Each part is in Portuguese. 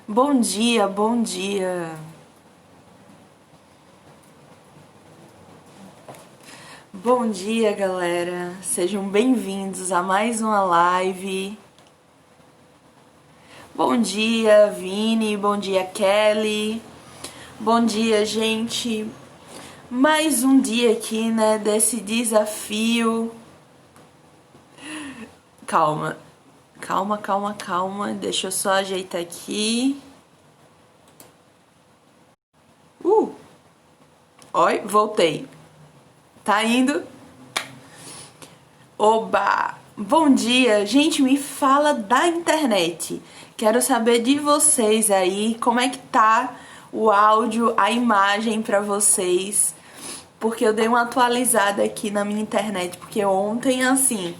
Bom dia, bom dia. Bom dia, galera. Sejam bem-vindos a mais uma live. Bom dia, Vini. Bom dia, Kelly. Bom dia, gente. Mais um dia aqui, né, desse desafio. Calma. Calma, calma, calma. Deixa eu só ajeitar aqui. Oi, voltei. Tá indo? Oba! Bom dia, gente, me fala da internet. Quero saber de vocês aí, como é que tá o áudio, a imagem pra vocês. Porque eu dei uma atualizada aqui na minha internet, porque ontem, assim,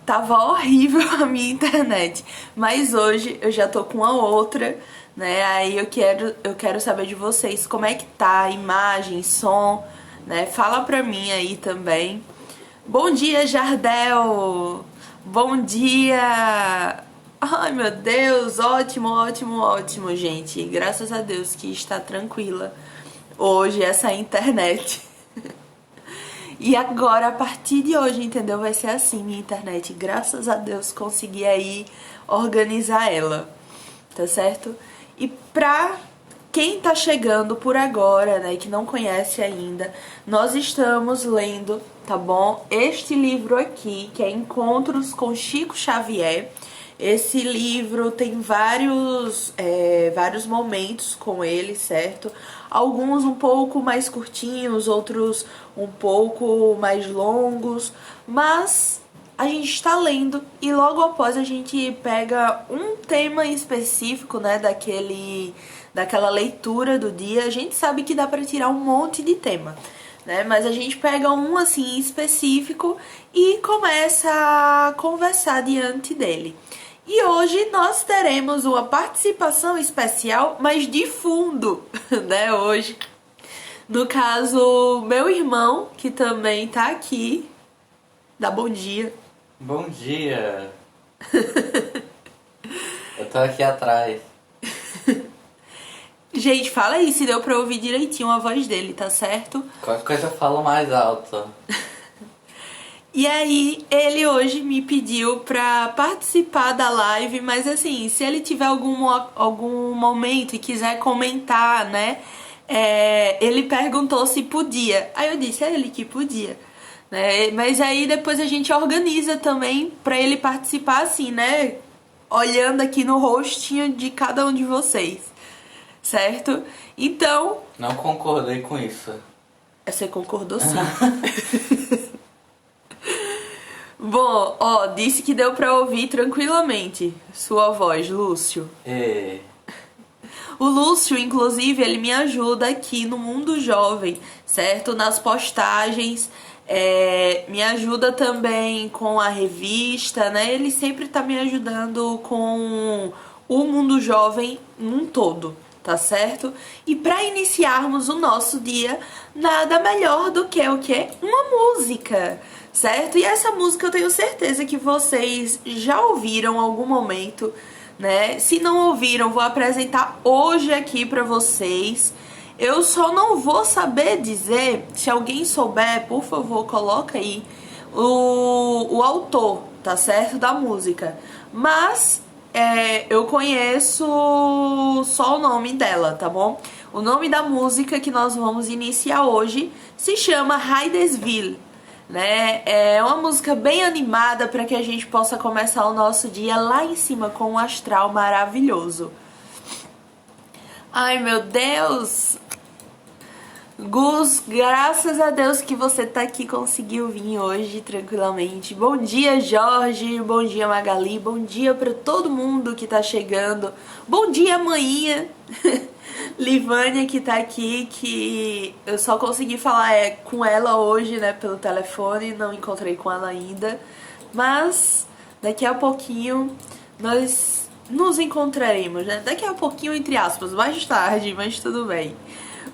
tava horrível a minha internet. Mas hoje eu já tô com a outra, né? Aí eu quero saber de vocês como é que tá a imagem, som, né? Fala pra mim aí também. Bom dia, Jardel! Bom dia! Ai, meu Deus, ótimo, ótimo, ótimo, gente. Graças a Deus que está tranquila hoje essa internet. E agora, a partir de hoje, entendeu? Vai ser assim minha internet. Graças a Deus consegui aí organizar ela, tá certo? E pra quem tá chegando por agora, né, que não conhece ainda, nós estamos lendo, tá bom? Este livro aqui, que é Encontros com Chico Xavier. Esse livro tem vários momentos com ele, certo? Alguns um pouco mais curtinhos, outros um pouco mais longos, mas a gente está lendo e logo após a gente pega um tema específico, né, daquela leitura do dia. A gente sabe que dá para tirar um monte de tema, né? Mas a gente pega um assim específico e começa a conversar diante dele. E hoje nós teremos uma participação especial, mas de fundo, né, hoje. No caso, meu irmão, que também tá aqui. Dá bom dia. Bom dia! Eu tô aqui atrás. Gente, fala aí se deu pra ouvir direitinho a voz dele, tá certo? Qualquer coisa eu falo mais alto. E aí, ele hoje me pediu pra participar da live, mas assim, se ele tiver algum momento e quiser comentar, né? Ele perguntou se podia. Aí eu disse a ele que podia, né? Mas aí depois a gente organiza também pra ele participar assim, né? Olhando aqui no rostinho de cada um de vocês, certo? Então, Não concordei com isso. você concordou sim. Bom, ó, disse que deu pra ouvir tranquilamente sua voz, Lúcio. É. O Lúcio, inclusive, ele me ajuda aqui no Mundo Jovem, certo? Nas postagens, me ajuda também com a revista, né? Ele sempre tá me ajudando com o Mundo Jovem num todo, tá certo? E para iniciarmos o nosso dia, nada melhor do que o quê? Uma música, certo? E essa música eu tenho certeza que vocês já ouviram em algum momento, né? Se não ouviram, vou apresentar hoje aqui pra vocês. Eu só não vou saber dizer, se alguém souber, por favor, coloca aí o autor, tá certo? Da música. Mas eu conheço só o nome dela, tá bom? O nome da música que nós vamos iniciar hoje se chama Hydesville, né? É uma música bem animada para que a gente possa começar o nosso dia lá em cima com um astral maravilhoso. Ai, meu Deus! Gus, graças a Deus que você tá aqui, conseguiu vir hoje tranquilamente. Bom dia, Jorge. Bom dia, Magali. Bom dia pra todo mundo que tá chegando. Bom dia, manhinha. Livânia que tá aqui, que eu só consegui falar com ela hoje, né, pelo telefone. Não encontrei com ela ainda. Mas daqui a pouquinho nós nos encontraremos, né? Daqui a pouquinho, entre aspas, mais tarde, mas tudo bem.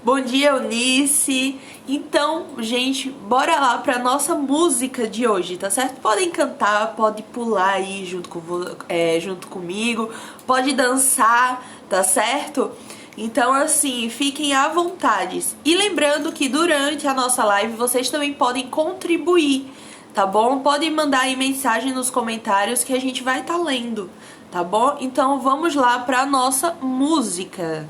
Bom dia, Eunice. Então, gente, bora lá pra nossa música de hoje, tá certo? Podem cantar, pode pular aí junto comigo, pode dançar, tá certo? Então, assim, fiquem à vontade. E lembrando que durante a nossa live vocês também podem contribuir, tá bom? Podem mandar aí mensagem nos comentários que a gente vai estar lendo, tá bom? Então vamos lá pra nossa música.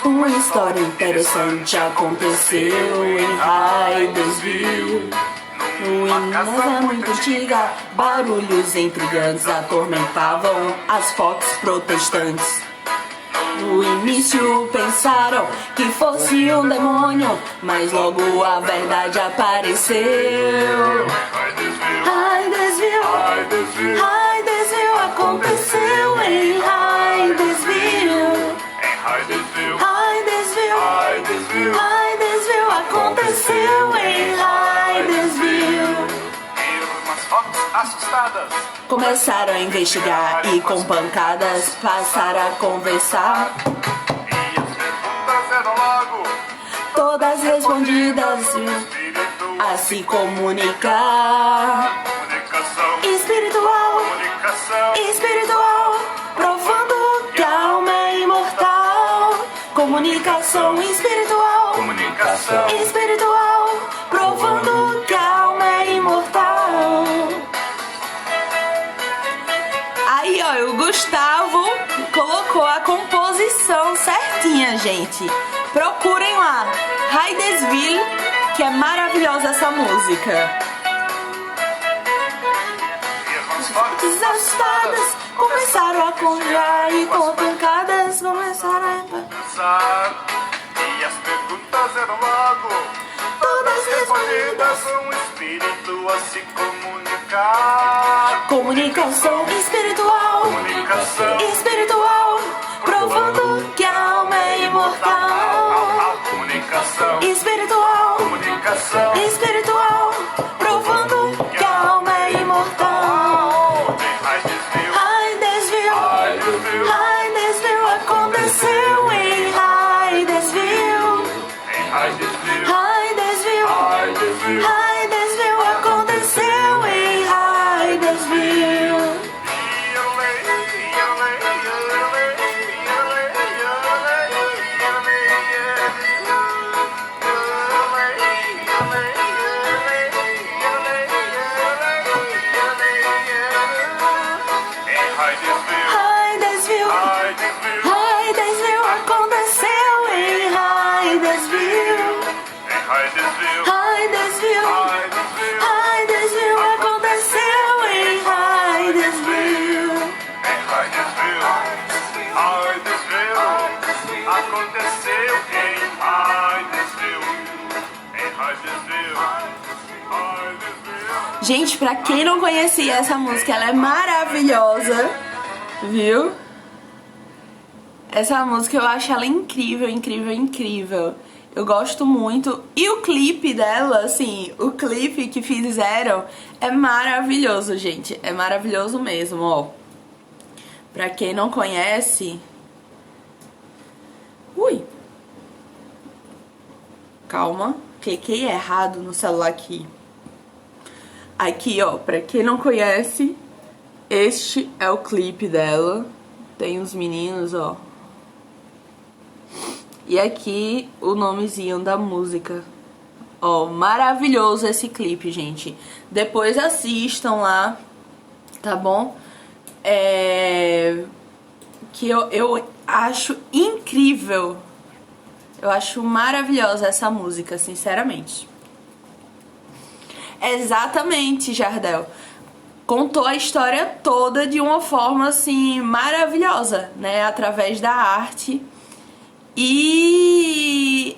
Uma história interessante aconteceu em Hydesville. Em casa muito antiga, barulhos intrigantes atormentavam as Fox protestantes. No início pensaram que fosse um demônio, mas logo a verdade apareceu. Hydesville, Hydesville aconteceu em Hydesville. Hydesville aconteceu em Hydesville. Irmãs Fox assustadas Começaram a investigar e com pancadas passaram a conversar. e as perguntas eram logo Todas respondidas espírito, a se comunicar. comunicação, Espiritual, comunicação, espiritual, provando que a alma é imortal. Comunicação espiritual, comunicação. espiritual, provando que a alma é imortal. Aí, ó, o Gustavo colocou a composição certinha, gente. Procurem lá, Hydesville, que é maravilhosa essa música. Irmãs Fox Assustadas começaram a conjurar e com pancadas começaram a... assustar e as perguntas eram logo Todas respondidas. respondidas. Um espírito a se comunicar. Comunicação espiritual, Comunicação, espiritual, provando que a alma é imortal. comunicação, Espiritual, comunicação. espiritual, provando que a alma é imortal. Hydesville, Hydesville, Hydesville aconteceu em Hydesville. Hydesville, Hydesville, Hydesville aconteceu em Hydesville. Hydesville, Hydesville aconteceu em Hydesville. Hydesville, Hydesville aconteceu em Hydesville. Aconteceu em Hydesville. Gente, pra quem não conhecia essa música, ela é maravilhosa, viu? Essa música eu acho ela incrível, incrível, incrível. Eu gosto muito. E o clipe dela, assim, o clipe que fizeram é maravilhoso, gente. É maravilhoso mesmo, ó. Pra quem não conhece... Ui! Calma, cliquei errado no celular aqui. Aqui, ó, pra quem não conhece, este é o clipe dela. Tem os meninos, ó. E aqui o nomezinho da música. Ó, maravilhoso esse clipe, gente. Depois assistam lá, tá bom? Que eu acho incrível. Eu acho maravilhosa essa música, sinceramente. Exatamente, Jardel. Contou a história toda de uma forma, assim, maravilhosa, né? Através da arte. E...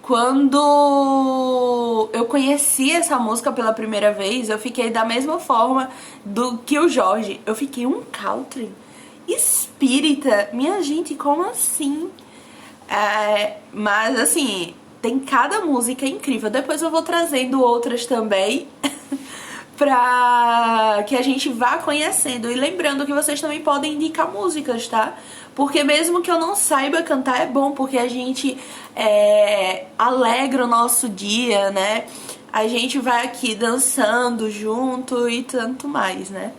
quando eu conheci essa música pela primeira vez, eu fiquei da mesma forma do que o Jorge. Eu fiquei um country espírita. Minha gente, como assim? Mas assim, tem cada música incrível. Depois eu vou trazendo outras também pra que a gente vá conhecendo. E lembrando que vocês também podem indicar músicas, tá? Porque mesmo que eu não saiba cantar, é bom, porque a gente alegra o nosso dia, né? A gente vai aqui dançando junto e tanto mais, né?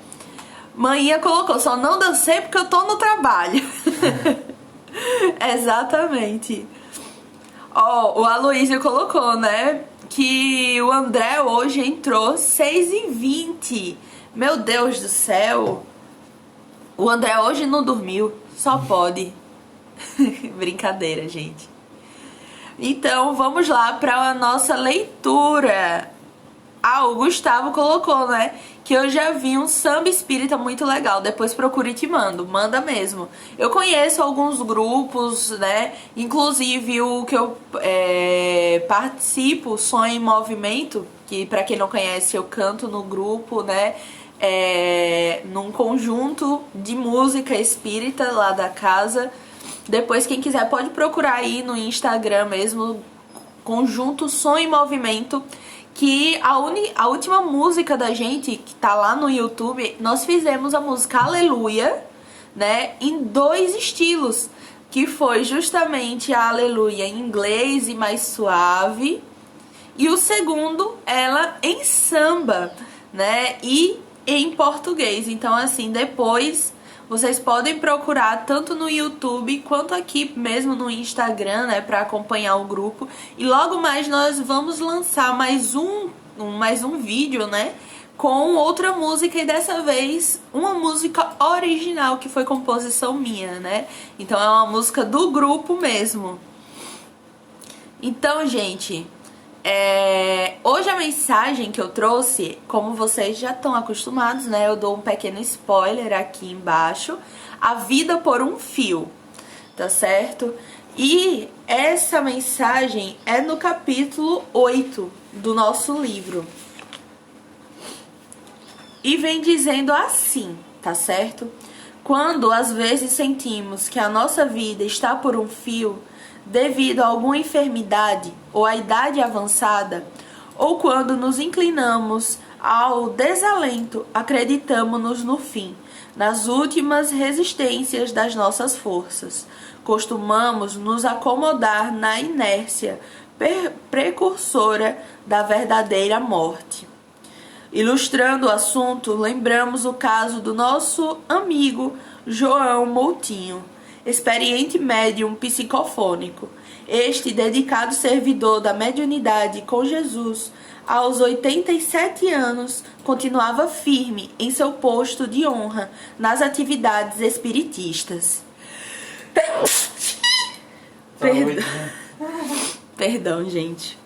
Maninha colocou, só não dancei porque eu tô no trabalho. Exatamente. Ó, o Aloysio colocou, né? Que o André hoje entrou 6h20. Meu Deus do céu. O André hoje não dormiu. Só pode. Brincadeira, gente. Então, vamos lá para a nossa leitura. O Gustavo colocou, né? Que eu já vi um samba espírita muito legal. Depois procure e te mando. Manda mesmo. Eu conheço alguns grupos, né? Inclusive o que eu participo, Sonho em Movimento. Que pra quem não conhece, eu canto no grupo, né? Num conjunto de música espírita lá da casa. Depois, quem quiser pode procurar aí no Instagram mesmo, Conjunto Sonho em Movimento. Que a última música da gente, que tá lá no YouTube, nós fizemos a música Aleluia, né, em 2 estilos, que foi justamente a Aleluia em inglês e mais suave, e o segundo, ela em samba, né, e em português. Então, assim, depois vocês podem procurar tanto no YouTube quanto aqui mesmo no Instagram, né, para acompanhar o grupo. E logo mais nós vamos lançar mais um vídeo, né, com outra música, e dessa vez uma música original que foi composição minha, né? Então é uma música do grupo mesmo. Então, gente, hoje a mensagem que eu trouxe, como vocês já estão acostumados, né? Eu dou um pequeno spoiler aqui embaixo. A vida por um fio, tá certo? E essa mensagem é no capítulo 8 do nosso livro. E vem dizendo assim, tá certo? Quando às vezes sentimos que a nossa vida está por um fio, devido a alguma enfermidade ou à idade avançada, ou quando nos inclinamos ao desalento, acreditamos-nos no fim, nas últimas resistências das nossas forças. Costumamos nos acomodar na inércia precursora da verdadeira morte. Ilustrando o assunto, lembramos o caso do nosso amigo João Moutinho, experiente médium psicofônico. Este dedicado servidor da mediunidade com Jesus, aos 87 anos, continuava firme em seu posto de honra nas atividades espiritistas. Perdão, gente.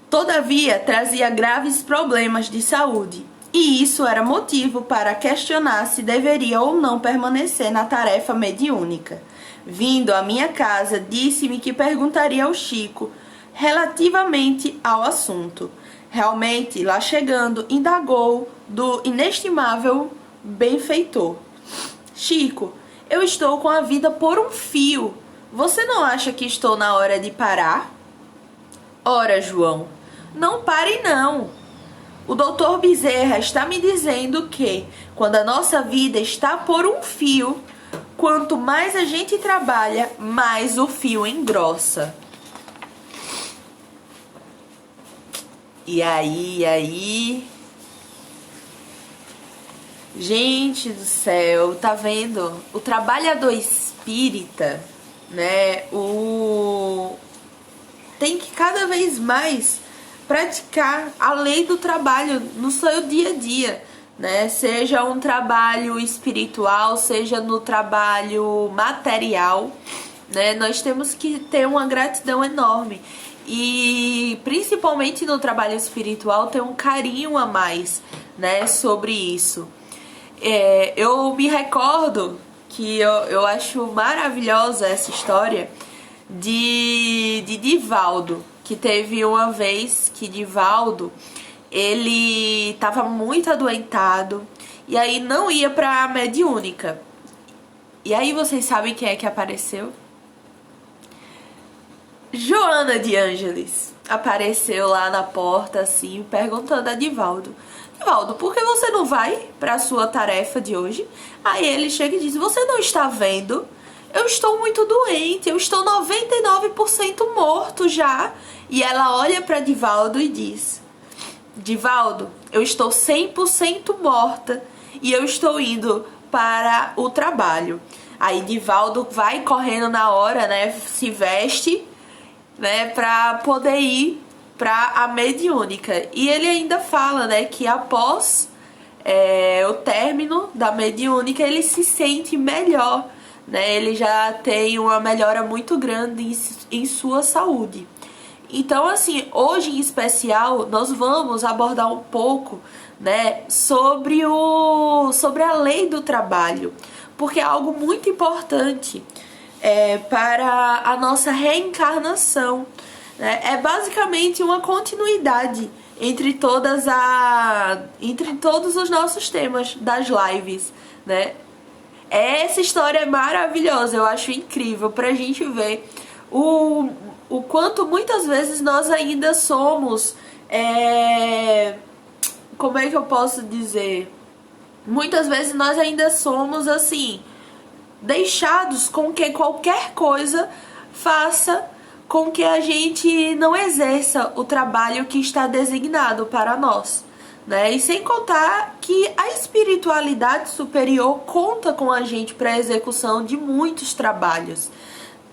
Todavia, trazia graves problemas de saúde, e isso era motivo para questionar se deveria ou não permanecer na tarefa mediúnica. Vindo à minha casa, disse-me que perguntaria ao Chico relativamente ao assunto. Realmente, lá chegando, indagou do inestimável benfeitor. Chico, eu estou com a vida por um fio. Você não acha que estou na hora de parar? Ora, João, não pare não. O doutor Bezerra está me dizendo que, quando a nossa vida está por um fio, quanto mais a gente trabalha, mais o fio engrossa. E aí? Gente do céu, tá vendo? O trabalhador espírita, né? Tem que cada vez mais praticar a lei do trabalho no seu dia a dia, né? Seja um trabalho espiritual, seja no trabalho material, né? Nós temos que ter uma gratidão enorme. E principalmente no trabalho espiritual ter um carinho a mais, né, sobre isso. Eu me recordo que eu acho maravilhosa essa história de Divaldo, que teve uma vez que Divaldo, ele tava muito adoentado e aí não ia pra mediúnica. E aí vocês sabem quem é que apareceu? Joana de Ângeles apareceu lá na porta, assim, perguntando a Divaldo: Divaldo, por que você não vai para a sua tarefa de hoje? Aí ele chega e diz: você não está vendo? Eu estou muito doente, eu estou 99% morto já. E ela olha para Divaldo e diz: Divaldo, eu estou 100% morta e eu estou indo para o trabalho. Aí Divaldo vai correndo na hora, né, se veste, né, pra poder ir pra a mediúnica. E ele ainda fala, né, que após o término da mediúnica ele se sente melhor, né, ele já tem uma melhora muito grande em sua saúde. Então, assim, hoje em especial nós vamos abordar um pouco, né, sobre a lei do trabalho, porque é algo muito importante para a nossa reencarnação, né? É basicamente uma continuidade entre todos os nossos temas das lives, né? Essa história é maravilhosa, eu acho incrível pra gente ver o quanto muitas vezes nós ainda somos, como é que eu posso dizer? Muitas vezes nós ainda somos assim, deixados com que qualquer coisa faça com que a gente não exerça o trabalho que está designado para nós, né? E sem contar que a espiritualidade superior conta com a gente para a execução de muitos trabalhos,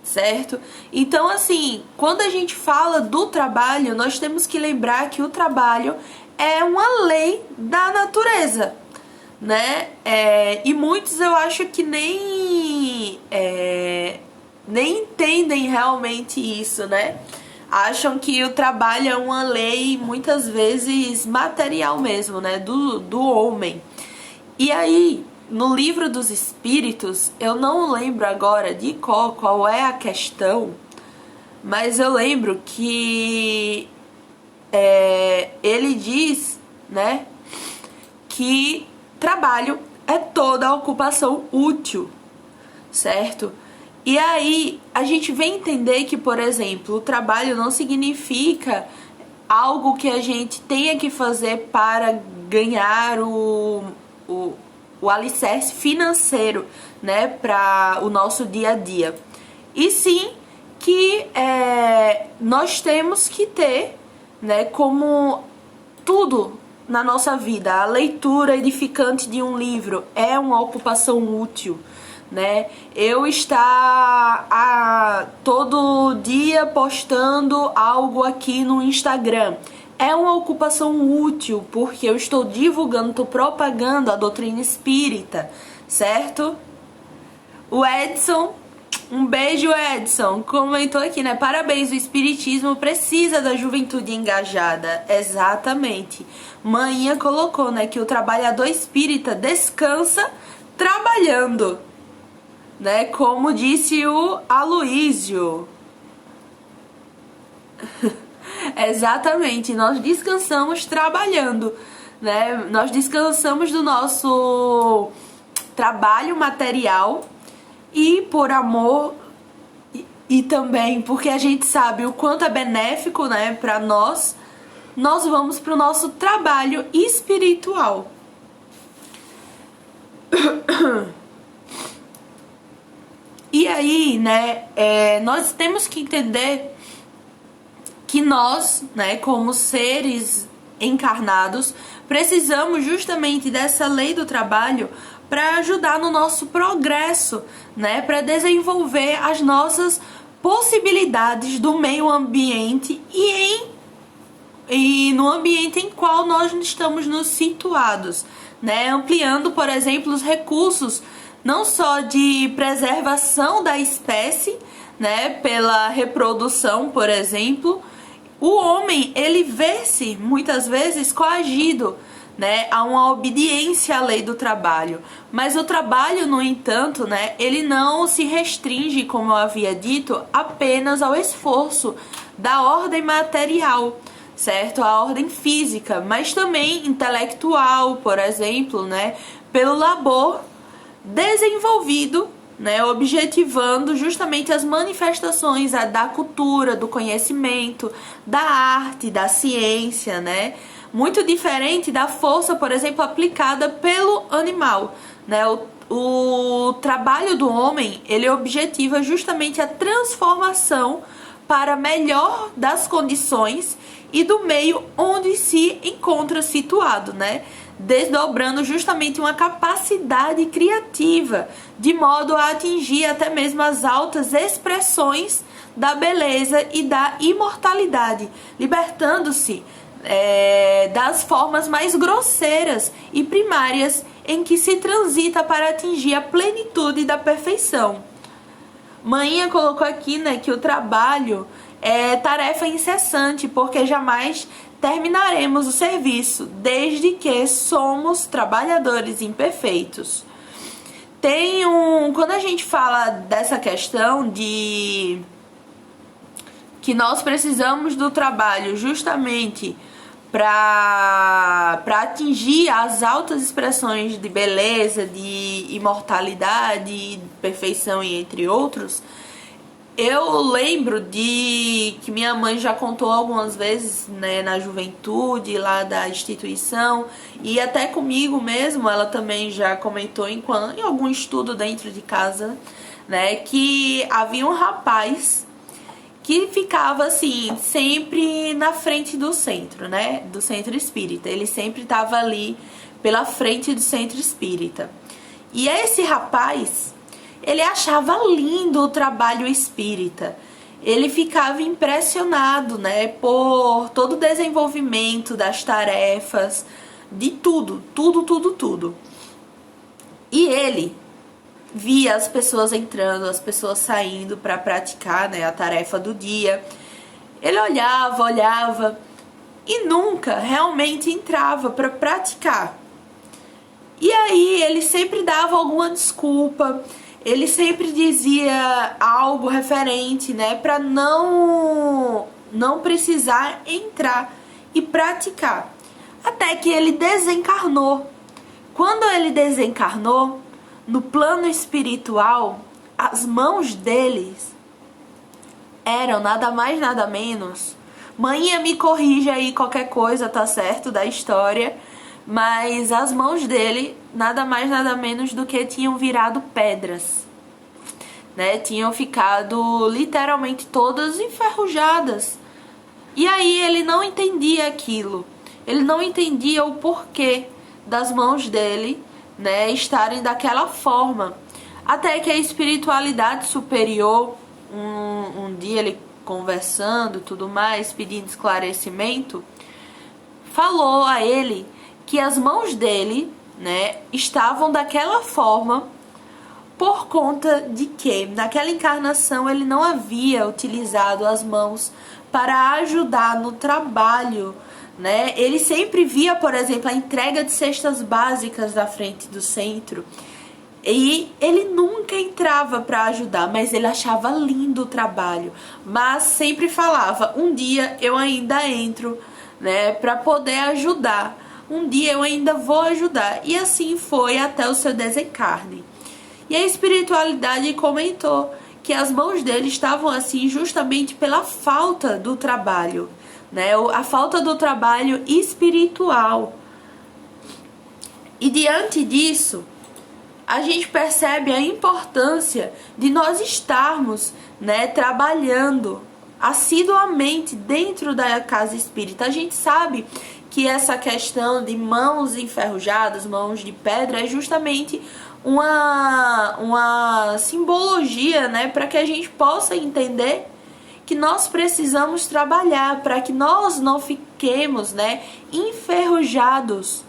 certo? Então, assim, quando a gente fala do trabalho, nós temos que lembrar que o trabalho é uma lei da natureza, né? E muitos eu acho que nem entendem realmente isso, né? Acham que o trabalho é uma lei muitas vezes material mesmo, né? Do homem. E aí, no livro dos Espíritos, eu não lembro agora de qual é a questão, mas eu lembro que ele diz, né, que trabalho é toda ocupação útil, certo? E aí a gente vem entender que, por exemplo, o trabalho não significa algo que a gente tenha que fazer para ganhar o alicerce financeiro, né, para o nosso dia a dia. E sim que nós temos que ter, né, como tudo na nossa vida, a leitura edificante de um livro é uma ocupação útil, né? Eu estar todo dia postando algo aqui no Instagram é uma ocupação útil, porque eu estou divulgando, estou propagando a doutrina espírita, certo? O Edson, um beijo, Edson, comentou aqui, né? Parabéns, o espiritismo precisa da juventude engajada. Exatamente. Manhã colocou, né, que o trabalhador espírita descansa trabalhando, né? Como disse o Aloísio. Exatamente, nós descansamos trabalhando, né? Nós descansamos do nosso trabalho material e por amor e também porque a gente sabe o quanto é benéfico, né, para nós vamos para o nosso trabalho espiritual. E aí, né, nós temos que entender que nós, né, como seres encarnados, precisamos justamente dessa lei do trabalho para ajudar no nosso progresso, né, para desenvolver as nossas possibilidades do meio ambiente e no ambiente em qual nós estamos nos situados, né, ampliando, por exemplo, os recursos não só de preservação da espécie, né, pela reprodução, por exemplo. O homem, ele vê-se muitas vezes coagido, né, a uma obediência à lei do trabalho. Mas o trabalho, no entanto, né, ele não se restringe, como eu havia dito, apenas ao esforço da ordem material, certo? A ordem física, mas também intelectual, por exemplo, né, pelo labor desenvolvido, né, objetivando justamente as manifestações da cultura, do conhecimento, da arte, da ciência, né? Muito diferente da força, por exemplo, aplicada pelo animal, né? O trabalho do homem, ele objetiva justamente a transformação para melhor das condições e do meio onde se encontra situado, né? Desdobrando justamente uma capacidade criativa, de modo a atingir até mesmo as altas expressões da beleza e da imortalidade, libertando-se das formas mais grosseiras e primárias em que se transita para atingir a plenitude da perfeição. Maninha colocou aqui, né, que o trabalho é tarefa incessante, porque jamais terminaremos o serviço, desde que somos trabalhadores imperfeitos. Quando a gente fala dessa questão de que nós precisamos do trabalho justamente para atingir as altas expressões de beleza, de imortalidade, de perfeição e entre outros, eu lembro de que minha mãe já contou algumas vezes, né, na juventude lá da instituição, e até comigo mesmo ela também já comentou em algum estudo dentro de casa, né, que havia um rapaz que ficava assim, sempre na frente do centro, né, do centro espírita. Ele sempre estava ali pela frente do centro espírita. E esse rapaz, ele achava lindo o trabalho espírita. Ele ficava impressionado, né, por todo o desenvolvimento das tarefas, de tudo. E ele via as pessoas entrando, as pessoas saindo para praticar, né, a tarefa do dia. Ele olhava e nunca realmente entrava para praticar. E aí ele sempre dava alguma desculpa, ele sempre dizia algo referente, né, para não precisar entrar e praticar. Até que ele desencarnou. Quando ele desencarnou, no plano espiritual, as mãos deles eram nada mais, nada menos. Maninha, me corrija aí qualquer coisa, tá certo, da história. Mas as mãos dele, nada mais, nada menos do que tinham virado pedras, né? Tinham ficado literalmente todas enferrujadas. E aí ele não entendia aquilo. Ele não entendia o porquê das mãos dele, né, estarem daquela forma. Até que a espiritualidade superior, um dia ele conversando, tudo mais, pedindo esclarecimento, falou a ele que as mãos dele, né, estavam daquela forma por conta de que naquela encarnação ele não havia utilizado as mãos para ajudar no trabalho, né? Ele sempre via, por exemplo, a entrega de cestas básicas da frente do centro, e ele nunca entrava para ajudar, mas ele achava lindo o trabalho, mas sempre falava: um dia eu ainda entro, né, para poder ajudar, um dia eu ainda vou ajudar. E assim foi até o seu desencarne. E a espiritualidade comentou que as mãos dele estavam assim justamente pela falta do trabalho, né? A falta do trabalho espiritual. E diante disso, a gente percebe a importância de nós estarmos, né, trabalhando assiduamente dentro da casa espírita. A gente sabe que essa questão de mãos enferrujadas, mãos de pedra, é justamente uma simbologia, né, para que a gente possa entender que nós precisamos trabalhar para que nós não fiquemos, né, enferrujados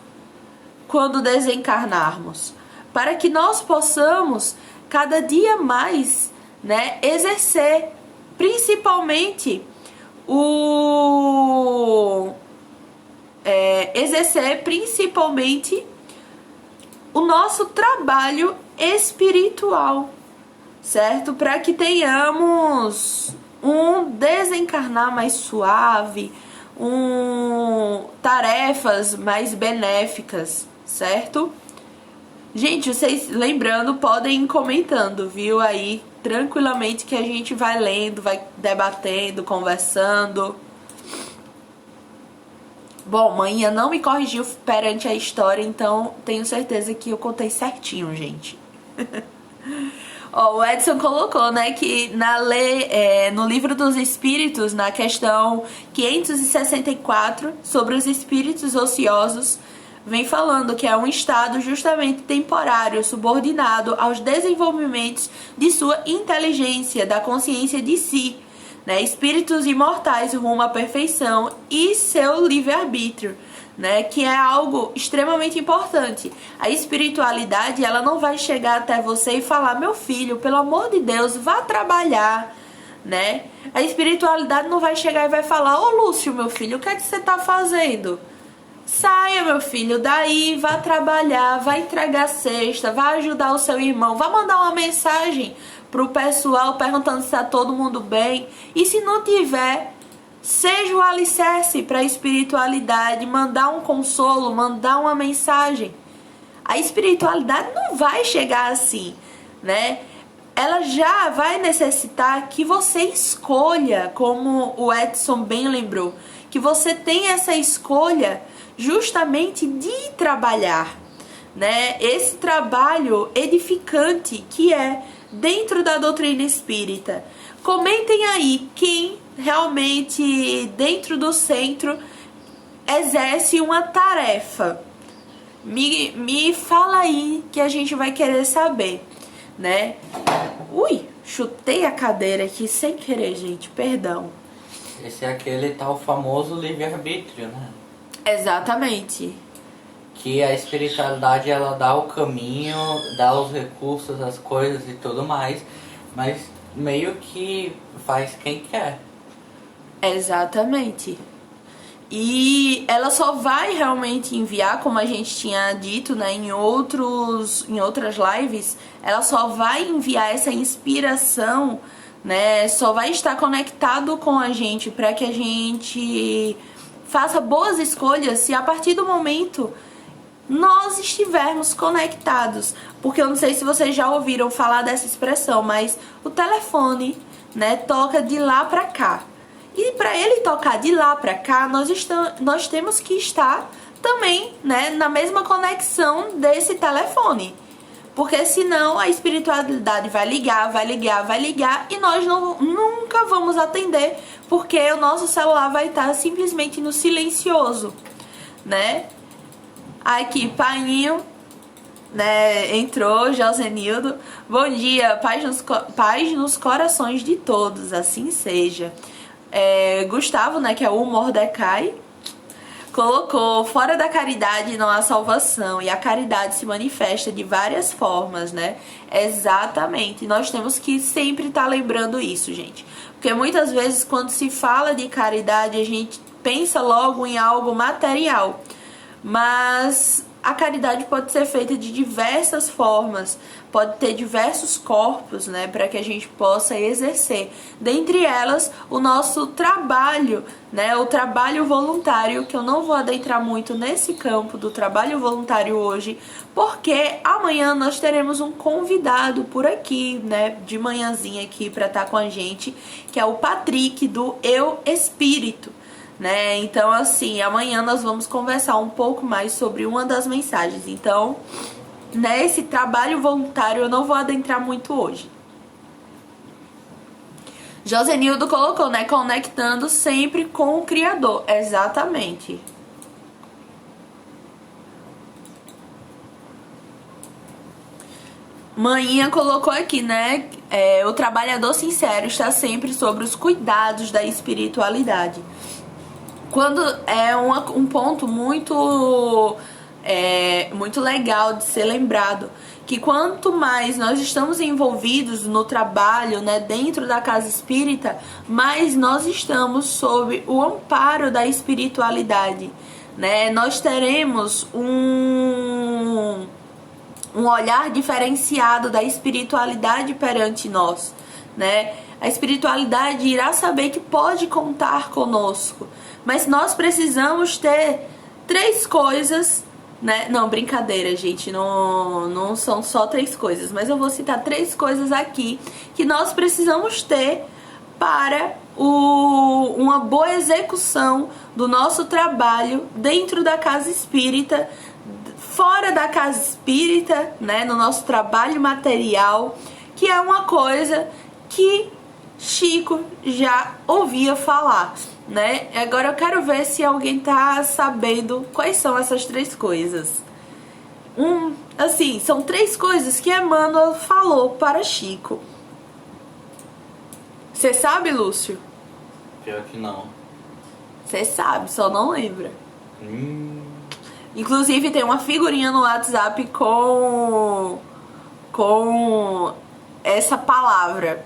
quando desencarnarmos, para que nós possamos cada dia mais, né, exercer principalmente exercer principalmente o nosso trabalho espiritual, certo? Para que tenhamos um desencarnar mais suave, tarefas mais benéficas, certo? Gente, vocês lembrando, podem ir comentando, viu? Aí, tranquilamente, que a gente vai lendo, vai debatendo, conversando. Bom, manhã não me corrigiu perante a história, então tenho certeza que eu contei certinho, gente. Ó, o Edson colocou, né, que no Livro dos Espíritos, na questão 564, sobre os espíritos ociosos, vem falando que é um estado justamente temporário, subordinado aos desenvolvimentos de sua inteligência, da consciência de si, né? Espíritos imortais rumo à perfeição e seu livre-arbítrio, né? Que é algo extremamente importante. A espiritualidade, ela não vai chegar até você e falar: meu filho, pelo amor de Deus, vá trabalhar, né? A espiritualidade não vai chegar e vai falar: ô Lúcio, meu filho, o que é que você tá fazendo? Saia, meu filho, daí, vá trabalhar, vá entregar cesta, vá ajudar o seu irmão, vá mandar uma mensagem pro pessoal perguntando se tá todo mundo bem. E se não tiver, seja o alicerce para a espiritualidade, mandar um consolo, mandar uma mensagem. A espiritualidade não vai chegar assim, né? Ela já vai necessitar que você escolha, como o Edson bem lembrou, que você tenha essa escolha justamente de trabalhar, né? Esse trabalho edificante que é dentro da doutrina espírita. Comentem aí quem realmente dentro do centro exerce uma tarefa. Me fala aí que a gente vai querer saber, né? Ui, chutei a cadeira aqui sem querer, gente, perdão. Esse é aquele tal famoso livre-arbítrio, né? Exatamente. Que a espiritualidade, ela dá o caminho, dá os recursos, as coisas e tudo mais, mas meio que faz quem quer. Exatamente. E ela só vai realmente enviar, como a gente tinha dito, né, em outras lives, ela só vai enviar essa inspiração, né, só vai estar conectado com a gente para que a gente faça boas escolhas se a partir do momento nós estivermos conectados. Porque eu não sei se vocês já ouviram falar dessa expressão, mas o telefone, né, toca de lá para cá. E para ele tocar de lá para cá, nós temos que estar também, né, na mesma conexão desse telefone. Porque senão a espiritualidade vai ligar e nós nunca vamos atender, porque o nosso celular vai estar simplesmente no silencioso, né? Aqui, Painho, né, entrou, Josenildo. Bom dia, paz nos corações de todos, assim seja. Gustavo, né, que é o Mordecai, colocou: fora da caridade não há salvação, e a caridade se manifesta de várias formas, né? Exatamente, nós temos que sempre estar lembrando isso, gente, porque muitas vezes quando se fala de caridade a gente pensa logo em algo material, mas a caridade pode ser feita de diversas formas, pode ter diversos corpos, né, para que a gente possa exercer. Dentre elas, o nosso trabalho, né, o trabalho voluntário, que eu não vou adentrar muito nesse campo do trabalho voluntário hoje, porque amanhã nós teremos um convidado por aqui, né, de manhãzinha aqui para estar com a gente, que é o Patrick do Eu Espírito. Né? Então, assim, amanhã nós vamos conversar um pouco mais sobre uma das mensagens. Então, né, esse trabalho voluntário eu não vou adentrar muito hoje. Josenildo colocou, né, conectando sempre com o Criador. Exatamente. Manhinha colocou aqui, né, o trabalhador sincero está sempre sobre os cuidados da espiritualidade. Quando é um ponto muito legal de ser lembrado, que quanto mais nós estamos envolvidos no trabalho, né, dentro da casa espírita, mais nós estamos sob o amparo da espiritualidade, né? Nós teremos um olhar diferenciado da espiritualidade perante nós, né? A espiritualidade irá saber que pode contar conosco, mas nós precisamos ter 3 coisas, né? Não, brincadeira, gente, não são só 3 coisas, mas eu vou citar 3 coisas aqui que nós precisamos ter para uma boa execução do nosso trabalho dentro da casa espírita, fora da casa espírita, né, no nosso trabalho material, que é uma coisa que Chico já ouvia falar, né? Agora eu quero ver se alguém tá sabendo quais são essas 3 coisas. Assim, são 3 coisas que Emmanuel falou para Chico. Você sabe, Lúcio? Pior que não. Você sabe, só não lembra. Inclusive tem uma figurinha no WhatsApp com essa palavra.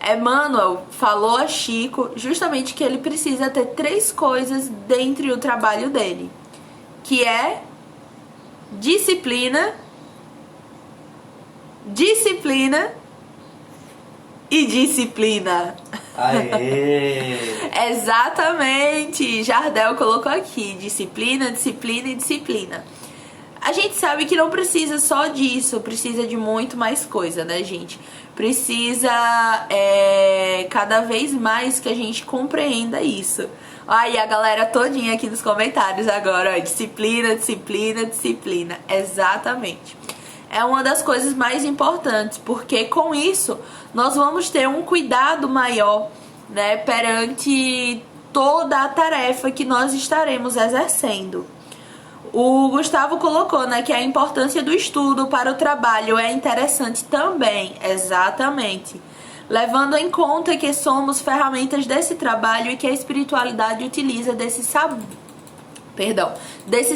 Emmanuel falou a Chico justamente que ele precisa ter 3 coisas dentro do trabalho dele, que é disciplina e disciplina. Aê! Exatamente, Jardel colocou aqui, disciplina, disciplina e disciplina. A gente sabe que não precisa só disso, precisa de muito mais coisa, né, gente? Precisa cada vez mais que a gente compreenda isso. Aí a galera todinha aqui nos comentários agora, ó, disciplina, disciplina, disciplina. Exatamente. É uma das coisas mais importantes, porque com isso nós vamos ter um cuidado maior, né, perante toda a tarefa que nós estaremos exercendo. O Gustavo colocou, né, que a importância do estudo para o trabalho é interessante também, exatamente. Levando em conta que somos ferramentas desse trabalho e que a espiritualidade utiliza desses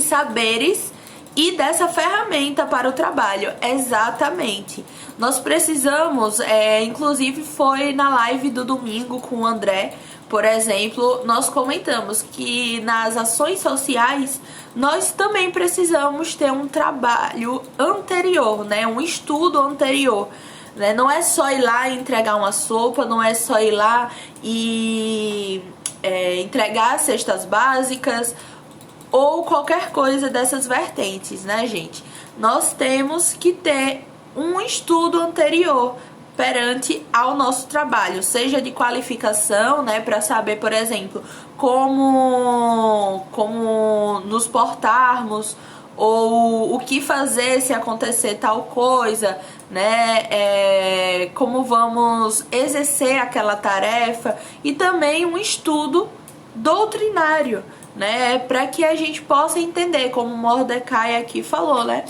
saberes e dessa ferramenta para o trabalho, exatamente. Nós precisamos, inclusive foi na live do domingo com o André, por exemplo, nós comentamos que nas ações sociais nós também precisamos ter um trabalho anterior, né? Um estudo anterior, né? Não é só ir lá e entregar uma sopa, não é só ir lá e entregar cestas básicas ou qualquer coisa dessas vertentes, né, gente? Nós temos que ter um estudo anterior perante ao nosso trabalho, seja de qualificação, né, para saber, por exemplo, como nos portarmos ou o que fazer se acontecer tal coisa, né, como vamos exercer aquela tarefa, e também um estudo doutrinário, né, para que a gente possa entender, como Mordecai aqui falou, né,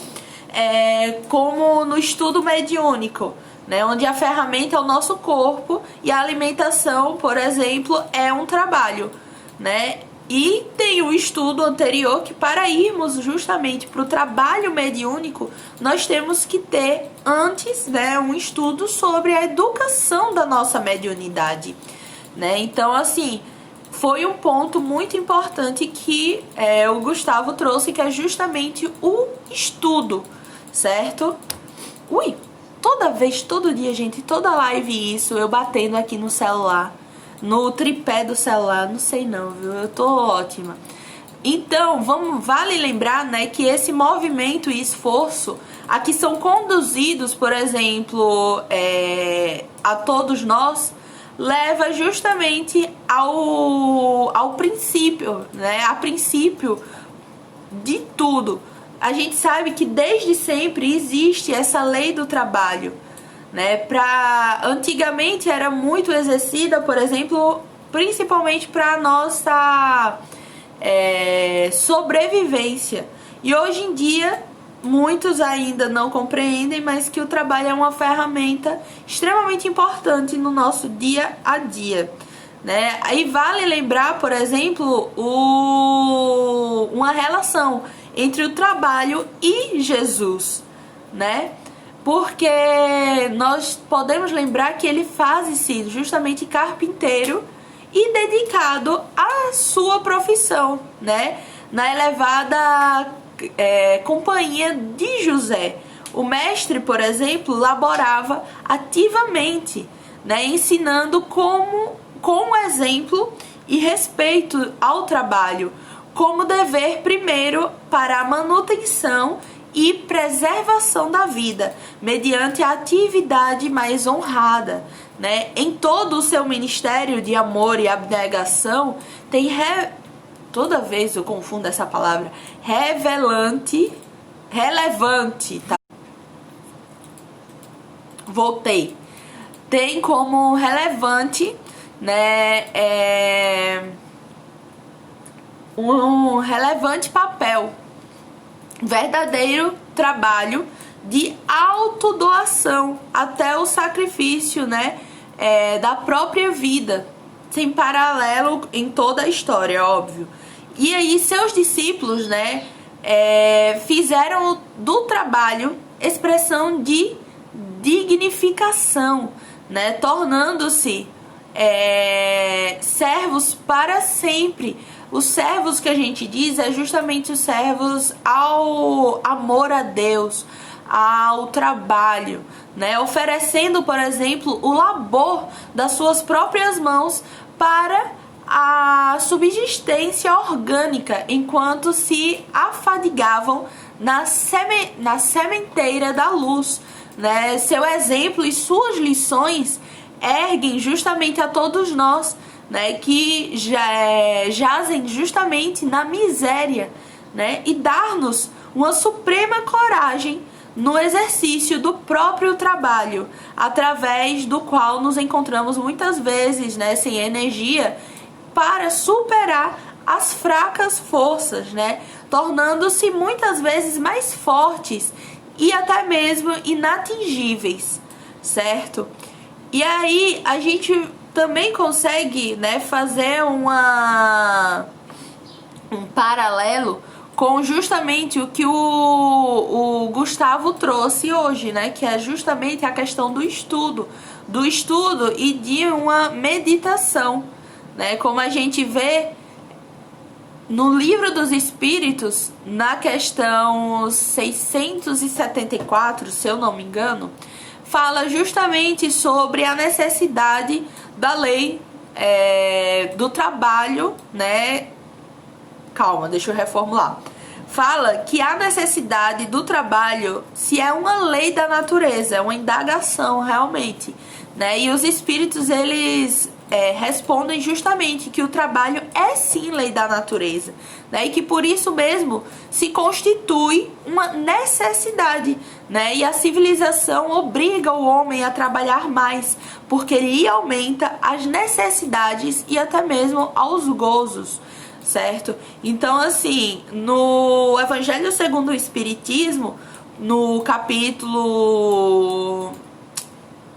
como no estudo mediúnico, né, onde a ferramenta é o nosso corpo e a alimentação, por exemplo, é um trabalho, né? E tem o estudo anterior que, para irmos justamente para o trabalho mediúnico, nós temos que ter antes, né, um estudo sobre a educação da nossa mediunidade, né? Então, assim, foi um ponto muito importante que o Gustavo trouxe, que é justamente o estudo, certo? Ui! Toda vez, todo dia, gente, toda live isso, eu batendo aqui no celular, no tripé do celular, não sei não, viu? Eu tô ótima. Então, vale lembrar, né, que esse movimento e esforço aqui são conduzidos, por exemplo, a todos nós, leva justamente ao princípio, né, a princípio de tudo. A gente sabe que desde sempre existe essa lei do trabalho, né? Antigamente era muito exercida, por exemplo, principalmente para a nossa sobrevivência. E hoje em dia, muitos ainda não compreendem, mas que o trabalho é uma ferramenta extremamente importante no nosso dia a dia, né? Aí vale lembrar, por exemplo, uma relação entre o trabalho e Jesus, né? Porque nós podemos lembrar que ele faz-se justamente carpinteiro e dedicado à sua profissão, né? na elevada companhia de José. O mestre, por exemplo, laborava ativamente, né, ensinando com exemplo e respeito ao trabalho, como dever primeiro para a manutenção e preservação da vida, mediante a atividade mais honrada, né? Em todo o seu ministério de amor e abnegação, toda vez eu confundo essa palavra, relevante, tá? Voltei. Tem como relevante, né, um relevante papel, verdadeiro trabalho de autodoação até o sacrifício, né, da própria vida, sem paralelo em toda a história, óbvio. E aí seus discípulos, né, fizeram do trabalho expressão de dignificação, né, tornando-se servos para sempre. Os servos que a gente diz é justamente os servos ao amor a Deus, ao trabalho, né, oferecendo, por exemplo, o labor das suas próprias mãos para a subsistência orgânica, enquanto se afadigavam na sementeira da luz, né? Seu exemplo e suas lições erguem justamente a todos nós, né, que jazem justamente na miséria, né, e dar-nos uma suprema coragem no exercício do próprio trabalho, através do qual nos encontramos muitas vezes, né, sem energia para superar as fracas forças, né, tornando-se muitas vezes mais fortes e até mesmo inatingíveis, certo? E aí a gente também consegue, né, fazer um paralelo com justamente o que o Gustavo trouxe hoje, né, que é justamente a questão do estudo e de uma meditação, né, como a gente vê no Livro dos Espíritos, na questão 674, se eu não me engano, fala justamente sobre a necessidade da lei do trabalho, né? Calma, deixa eu reformular. Fala que a necessidade do trabalho se é uma lei da natureza, é uma indagação realmente, né? E os espíritos, eles respondem justamente que o trabalho é sim lei da natureza, né? E que por isso mesmo se constitui uma necessidade, né? E a civilização obriga o homem a trabalhar mais, porque ele aumenta as necessidades e até mesmo aos gozos, certo? Então, assim, no Evangelho segundo o Espiritismo, no capítulo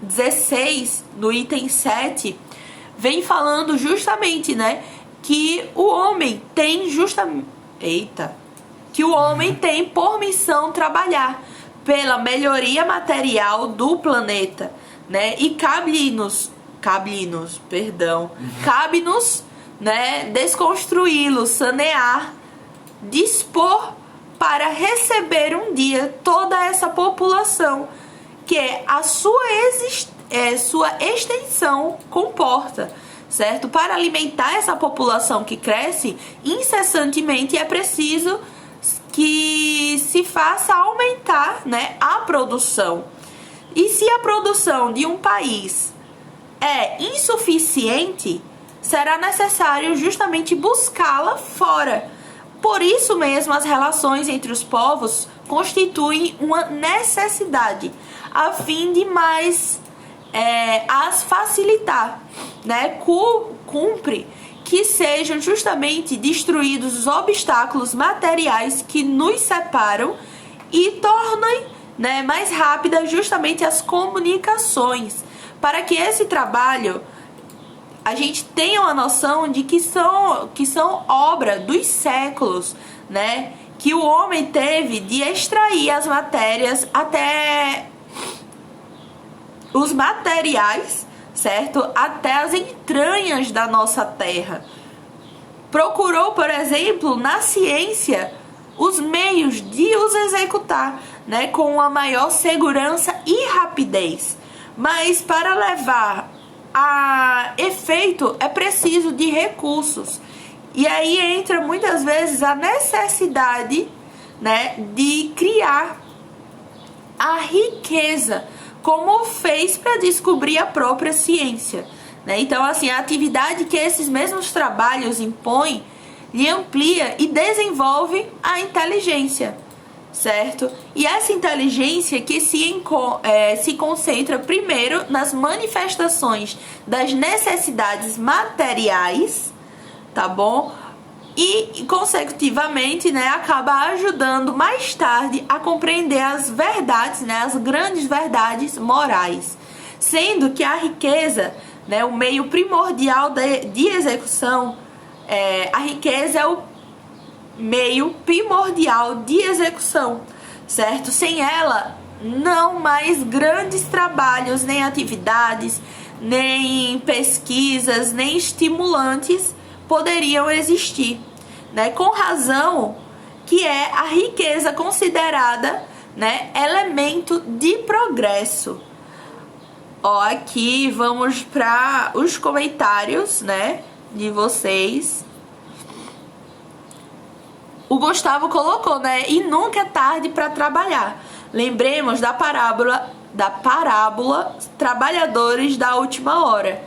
16, no item 7, vem falando justamente, né, que o homem tem que o homem tem por missão trabalhar pela melhoria material do planeta, né? E cabe-nos, né, desconstruí-lo, sanear, dispor para receber um dia toda essa população que a sua extensão comporta, certo? Para alimentar essa população que cresce incessantemente, é preciso que se faça aumentar, né, a produção. E se a produção de um país é insuficiente, será necessário justamente buscá-la fora. Por isso mesmo, as relações entre os povos constituem uma necessidade, a fim de mais as facilitar, né? Cumpre que sejam justamente destruídos os obstáculos materiais que nos separam e tornem, né, mais rápidas justamente as comunicações, para que esse trabalho a gente tenha uma noção de que são obra dos séculos, né, que o homem teve de extrair as matérias até os materiais, certo? Até as entranhas da nossa terra. procurou, por exemplo, na ciência, os meios de os executar, né, com uma maior segurança e rapidez. Mas para levar a efeito é preciso de recursos. E aí entra muitas vezes a necessidade, né, de criar a riqueza, como fez para descobrir a própria ciência, né? Então, assim, a atividade que esses mesmos trabalhos impõem lhe amplia e desenvolve a inteligência, certo? E essa inteligência que se concentra primeiro nas manifestações das necessidades materiais, tá bom? E, consecutivamente, né, acaba ajudando mais tarde a compreender as verdades, né, as grandes verdades morais. Sendo que a riqueza, né, o meio primordial de execução, a riqueza é o meio primordial de execução, certo? Sem ela, não mais grandes trabalhos, nem atividades, nem pesquisas, nem estimulantes poderiam existir, né? Com razão que é a riqueza considerada, né, elemento de progresso. Ó, aqui vamos para os comentários, né, de vocês. O Gustavo colocou, né, e nunca é tarde para trabalhar. Lembremos da parábola Trabalhadores da Última Hora,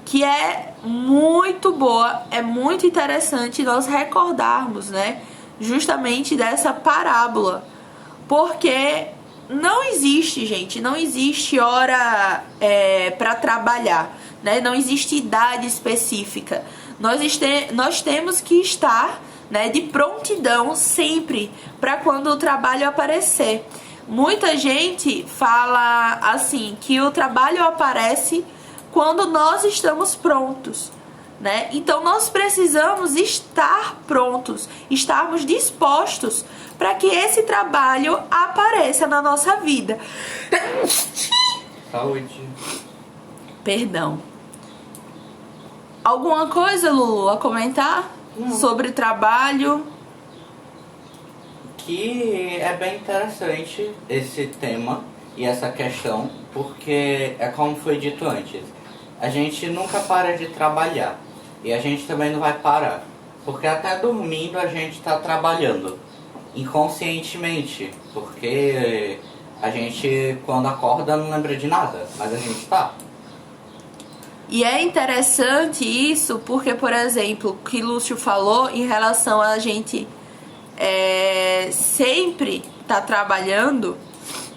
que é muito boa, é muito interessante nós recordarmos, né, justamente dessa parábola, porque não existe, gente, não existe hora para trabalhar, né, não existe idade específica. Nós temos que estar, né, de prontidão sempre para quando o trabalho aparecer. Muita gente fala assim que o trabalho aparece quando nós estamos prontos, né? Então nós precisamos estar prontos, estarmos dispostos para que esse trabalho apareça na nossa vida. Saúde. Perdão. Alguma coisa, Lulu, a comentar? Não. Sobre trabalho? Que é bem interessante esse tema e essa questão, porque é como foi dito antes, a gente nunca para de trabalhar e a gente também não vai parar, porque até dormindo a gente está trabalhando inconscientemente, porque a gente quando acorda não lembra de nada, mas a gente está. E é interessante isso porque, por exemplo, o que Lúcio falou em relação a gente sempre tá trabalhando,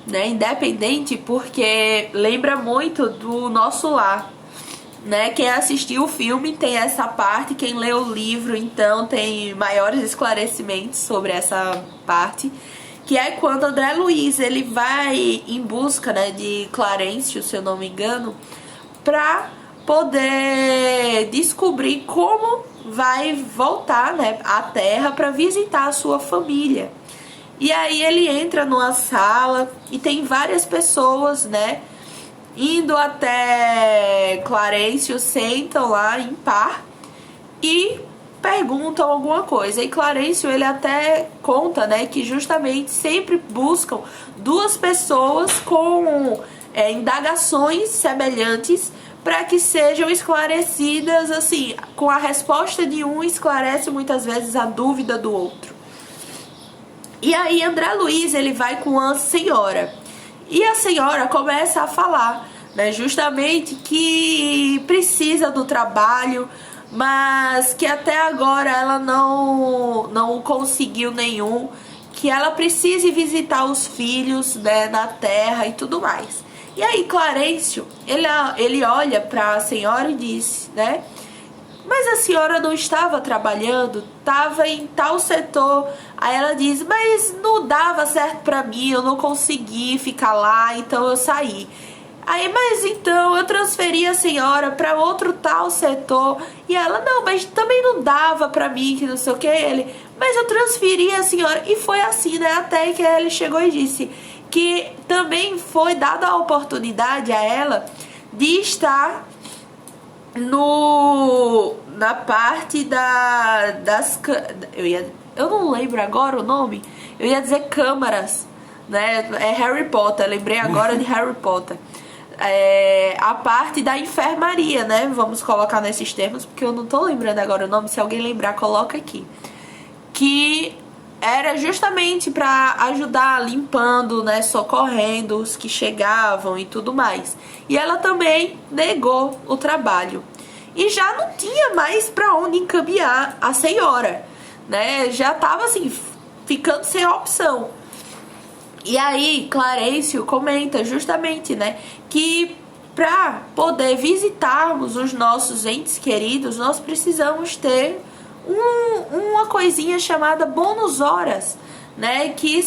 né, independente, porque lembra muito do Nosso Lar, né? Quem assistiu o filme tem essa parte, quem lê o livro então tem maiores esclarecimentos sobre essa parte, que é quando André Luiz ele vai em busca, né, de Clarencio, se eu não me engano, pra poder descobrir como vai voltar, né, à Terra para visitar a sua família. E aí ele entra numa sala e tem várias pessoas, né, indo até Clarencio, sentam lá em par e perguntam alguma coisa. E Clarencio ele até conta, né, que justamente sempre buscam duas pessoas com indagações semelhantes para que sejam esclarecidas, assim, com a resposta de um esclarece muitas vezes a dúvida do outro. E aí André Luiz ele vai com a senhora e a senhora começa a falar, né, justamente que precisa do trabalho, mas que até agora ela não conseguiu nenhum, que ela precisa visitar os filhos, né, na terra e tudo mais. E aí Clarencio, ele olha para a senhora e diz, né, mas a senhora não estava trabalhando, estava em tal setor. Aí ela diz, mas não dava certo para mim, eu não consegui ficar lá, então eu saí. Aí, mas então eu transferi a senhora para outro tal setor. E ela, não, mas também não dava para mim, que não sei o que. Ele, mas eu transferi a senhora. E foi assim, né, até que ele chegou e disse que também foi dada a oportunidade a ela de estar na parte eu não lembro agora o nome, eu ia dizer câmaras, né? É Harry Potter, lembrei agora de Harry Potter. A parte da enfermaria, né? Vamos colocar nesses termos, porque eu não tô lembrando agora o nome. Se alguém lembrar, coloca aqui. Que era justamente para ajudar limpando, né? Socorrendo os que chegavam e tudo mais. E ela também negou o trabalho. E já não tinha mais para onde encaminhar a senhora, né? Já tava assim, ficando sem opção. E aí, Clarencio comenta justamente, né, que para poder visitarmos os nossos entes queridos, nós precisamos ter uma coisinha chamada bônus horas, né, que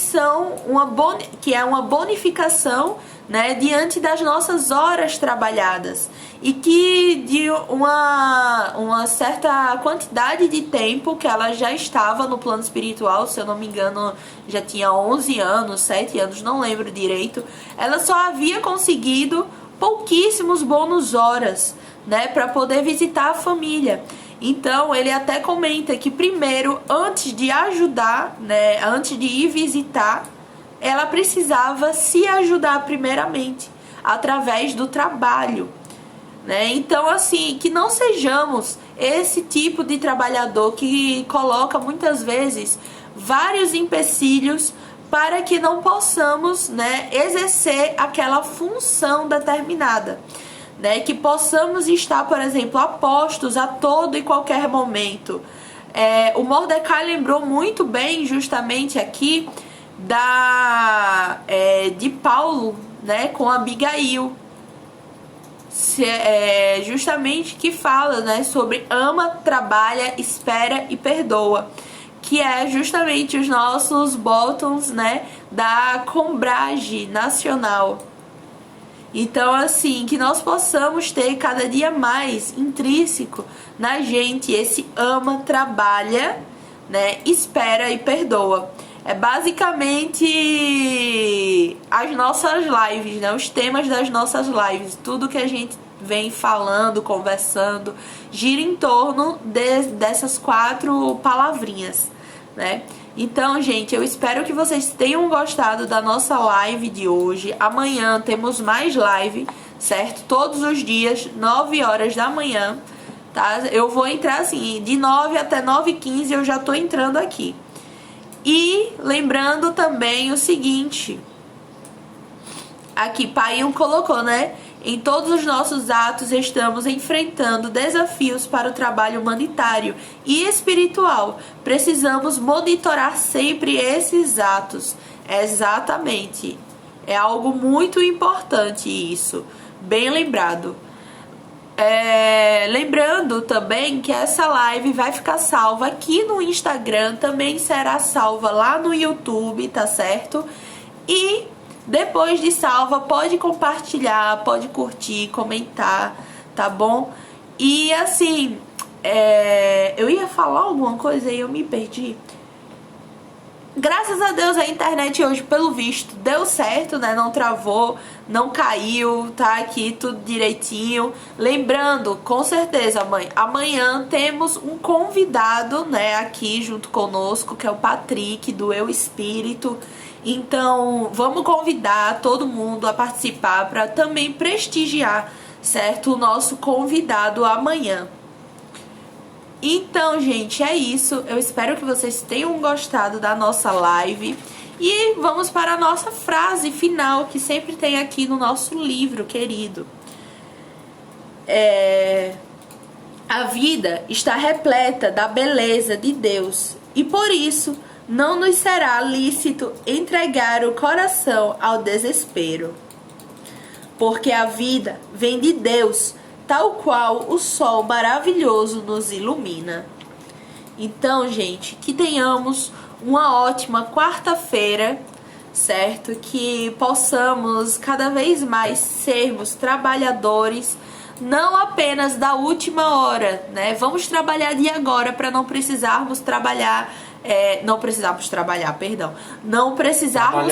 é uma bonificação, né, diante das nossas horas trabalhadas, e que de uma certa quantidade de tempo que ela já estava no plano espiritual, se eu não me engano, já tinha 11 anos, 7 anos, não lembro direito, ela só havia conseguido pouquíssimos bônus horas, né, para poder visitar a família. Então, ele até comenta que primeiro, antes de ajudar, né, antes de ir visitar, ela precisava se ajudar primeiramente, através do trabalho, né? Então, assim, que não sejamos esse tipo de trabalhador que coloca muitas vezes vários empecilhos para que não possamos, né, exercer aquela função determinada. Né, que possamos estar, por exemplo, apostos a todo e qualquer momento. O Mordecai lembrou muito bem, justamente aqui, de Paulo, né, com Abigail, justamente que fala, né, sobre ama, trabalha, espera e perdoa, que é justamente os nossos botões, né, da Combrage Nacional. Então, assim, que nós possamos ter cada dia mais intrínseco na gente esse ama, trabalha, né, espera e perdoa. É basicamente as nossas lives, né, os temas das nossas lives, tudo que a gente vem falando, conversando, gira em torno dessas 4 palavrinhas, né? Então, gente, eu espero que vocês tenham gostado da nossa live de hoje. Amanhã temos mais live, certo? Todos os dias, 9 horas da manhã, tá? Eu vou entrar assim, de 9 até 9h15 eu já tô entrando aqui. E lembrando também o seguinte, aqui Painho colocou, né? Em todos os nossos atos estamos enfrentando desafios para o trabalho humanitário e espiritual. Precisamos monitorar sempre esses atos. Exatamente. É algo muito importante isso. Bem lembrado. Lembrando também que essa live vai ficar salva aqui no Instagram. Também será salva lá no YouTube, tá certo? E depois de salva, pode compartilhar, pode curtir, comentar, tá bom? E assim, eu ia falar alguma coisa e eu me perdi. Graças a Deus a internet hoje, pelo visto, deu certo, né? Não travou, não caiu, tá aqui tudo direitinho. Lembrando, com certeza, mãe, amanhã temos um convidado, né, aqui junto conosco, que é o Patrick, do Eu Espírito. Então, vamos convidar todo mundo a participar para também prestigiar, certo? O nosso convidado amanhã. Então, gente, é isso. Eu espero que vocês tenham gostado da nossa live. E vamos para a nossa frase final, que sempre tem aqui no nosso livro, querido. A vida está repleta da beleza de Deus. E por isso, não nos será lícito entregar o coração ao desespero. Porque a vida vem de Deus, tal qual o sol maravilhoso nos ilumina. Então, gente, que tenhamos uma ótima quarta-feira, certo? Que possamos cada vez mais sermos trabalhadores, não apenas da última hora, né? Vamos trabalhar de agora para não precisarmos trabalhar, não precisarmos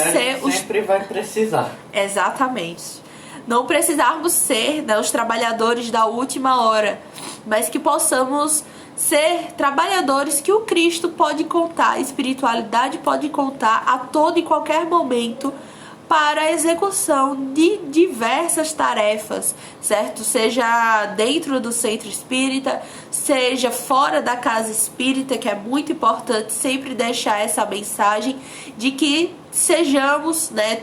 ser sempre vai precisar. Exatamente. não precisarmos ser, né, os trabalhadores da última hora, mas que possamos ser trabalhadores que o Cristo pode contar, a espiritualidade pode contar a todo e qualquer momento para a execução de diversas tarefas, certo? Seja dentro do centro espírita, seja fora da casa espírita, que é muito importante sempre deixar essa mensagem de que sejamos, né,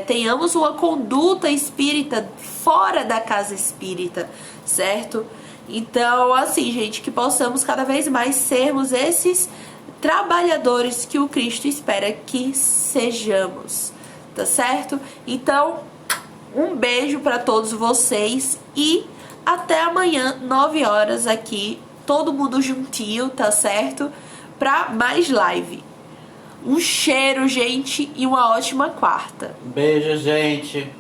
tenhamos uma conduta espírita fora da casa espírita, certo? Então, assim, gente, que possamos cada vez mais sermos esses trabalhadores que o Cristo espera que sejamos. Tá certo? Então, um beijo para todos vocês e até amanhã, 9 horas aqui, todo mundo juntinho, tá certo? Pra mais live. Um cheiro, gente, e uma ótima quarta. Beijo, gente.